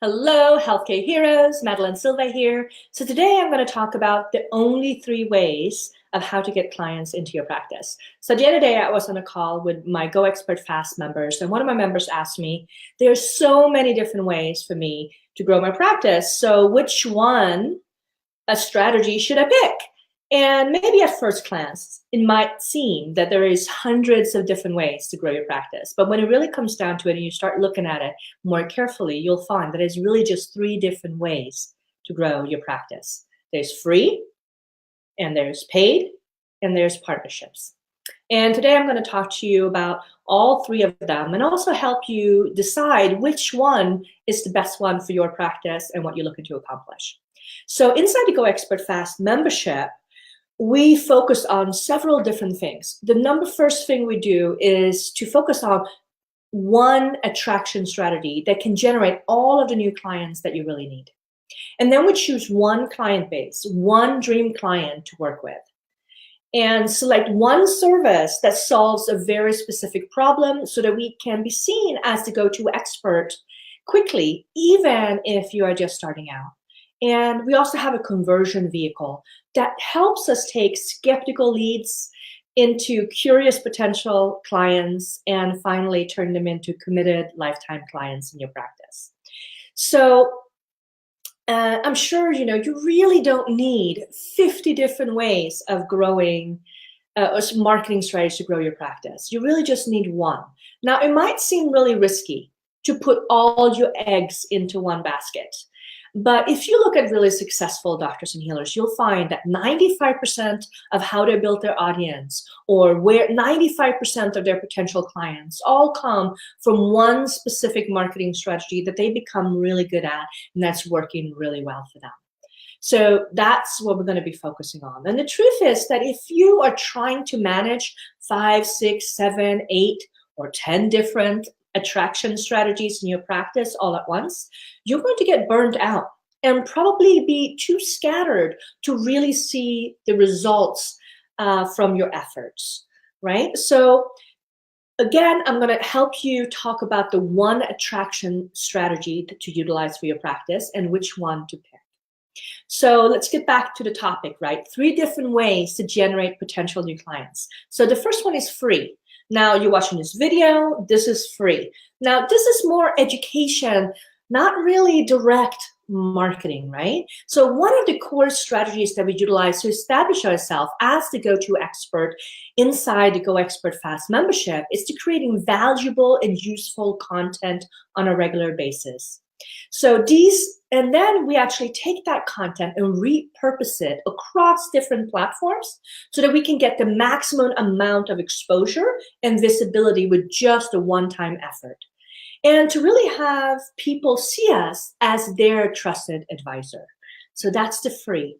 Hello, Healthcare Heroes. Madeleine Silva here. So today I'm going to talk about the only 3 ways of how to get clients into your practice. So the other day I was on a call with my Go Expert Fast members, and one of my members asked me, there's so many different ways for me to grow my practice. So which one, a strategy, should I pick? And maybe at first glance, it might seem that there is hundreds of different ways to grow your practice. But when it really comes down to it and you start looking at it more carefully, you'll find that it's really just 3 different ways to grow your practice. There's free, and there's paid, and there's partnerships. And today I'm going to talk to you about all 3 of them and also help you decide which one is the best one for your practice and what you're looking to accomplish. So inside the Go Expert Fast membership, we focus on several different things. The first thing we do is to focus on one attraction strategy that can generate all of the new clients that you really need. And then we choose one client base, one dream client to work with, and select one service that solves a very specific problem so that we can be seen as the go-to expert quickly, even if you are just starting out. And we also have a conversion vehicle that helps us take skeptical leads into curious potential clients and finally turn them into committed lifetime clients in your practice. So I'm sure you really don't need 50 different ways of growing marketing strategies to grow your practice. You really just need one. Now, it might seem really risky to put all your eggs into one basket. But if you look at really successful doctors and healers, you'll find that 95% of how they built their audience, or where 95% of their potential clients, all come from one specific marketing strategy that they become really good at, and that's working really well for them. So that's what we're going to be focusing on. And the truth is that if you are trying to manage 5, 6, 7, 8, or 10 different attraction strategies in your practice all at once, you're going to get burned out and probably be too scattered to really see the results from your efforts, right? So again, I'm going to help you talk about the one attraction strategy to utilize for your practice and which one to pick. So let's get back to the topic, right? 3 different ways to generate potential new clients. So the first one is free. Now you're watching this video, this is free. Now this is more education, not really direct marketing, right? So one of the core strategies that we utilize to establish ourselves as the go-to expert inside the Go Expert Fast membership is to creating valuable and useful content on a regular basis. And then we actually take that content and repurpose it across different platforms so that we can get the maximum amount of exposure and visibility with just a one-time effort. And to really have people see us as their trusted advisor. So that's the free.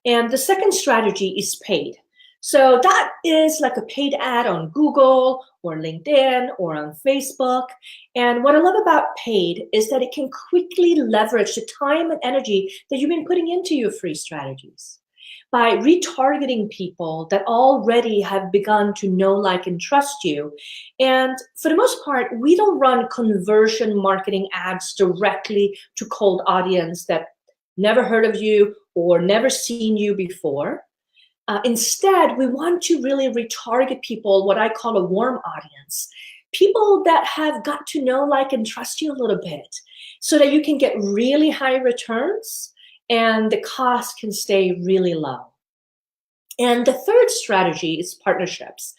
And the second strategy is paid. So that is like a paid ad on Google or LinkedIn or on Facebook. And what I love about paid is that it can quickly leverage the time and energy that you've been putting into your free strategies by retargeting people that already have begun to know, like, and trust you. And for the most part, we don't run conversion marketing ads directly to cold audience that never heard of you or never seen you before. Instead, we want to really retarget people, what I call a warm audience, people that have got to know, like, and trust you a little bit so that you can get really high returns and the cost can stay really low. And the third strategy is partnerships.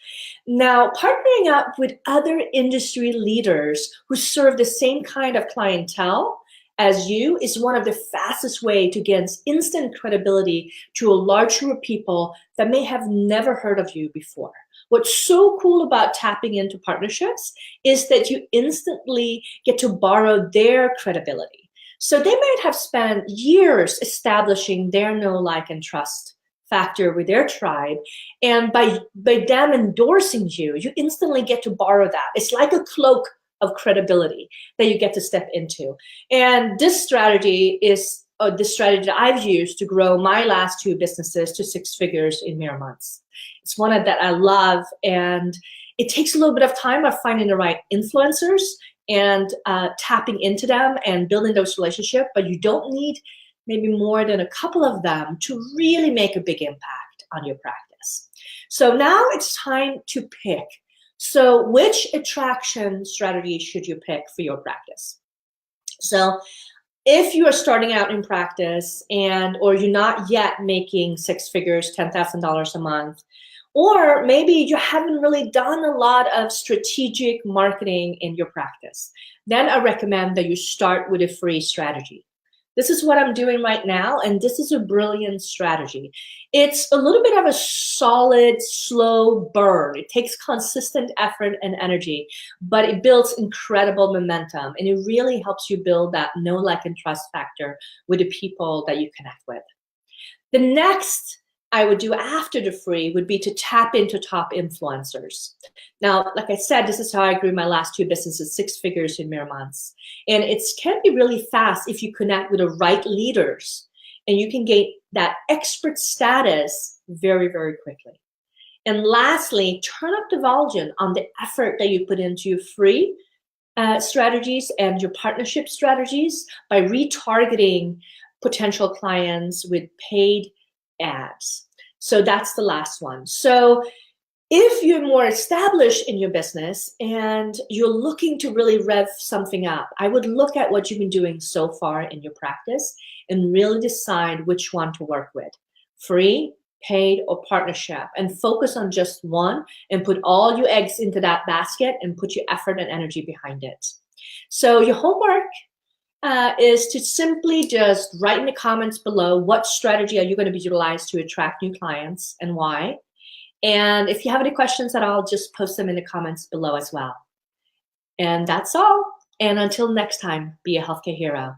Now, partnering up with other industry leaders who serve the same kind of clientele as you is one of the fastest way to gain instant credibility to a large group of people that may have never heard of you before. What's so cool about tapping into partnerships is that you instantly get to borrow their credibility. So they might have spent years establishing their know, like, and trust factor with their tribe. And by them endorsing you, you instantly get to borrow that. It's like a cloak of credibility that you get to step into. And this strategy is the strategy that I've used to grow my last 2 businesses to 6 figures in mere months. It's one that I love, and it takes a little bit of time of finding the right influencers and tapping into them and building those relationships, but you don't need maybe more than a couple of them to really make a big impact on your practice. So now it's time to pick. So which attraction strategy should you pick for your practice? So if you are starting out in practice or you're not yet making six figures, $10,000 a month, or maybe you haven't really done a lot of strategic marketing in your practice, then I recommend that you start with a free strategy. This is what I'm doing right now, and this is a brilliant strategy. It's a little bit of a solid, slow burn. It takes consistent effort and energy, but it builds incredible momentum, and it really helps you build that know, like, and trust factor with the people that you connect with. The next I would do after the free would be to tap into top influencers. Now, like I said, this is how I grew my last two businesses, six figures in mere months. And it can be really fast if you connect with the right leaders, and you can gain that expert status very, very quickly. And lastly, turn up the volume on the effort that you put into your free strategies and your partnership strategies by retargeting potential clients with paid ads. So that's the last one. So if you're more established in your business and you're looking to really rev something up, I would look at what you've been doing so far in your practice and really decide which one to work with, free, paid, or partnership, and focus on just one and put all your eggs into that basket and put your effort and energy behind it. So your homework is to simply just write in the comments below what strategy are you going to be utilized to attract new clients and why. And if you have any questions at all, just post them in the comments below as well. And that's all. And until next time, be a healthcare hero.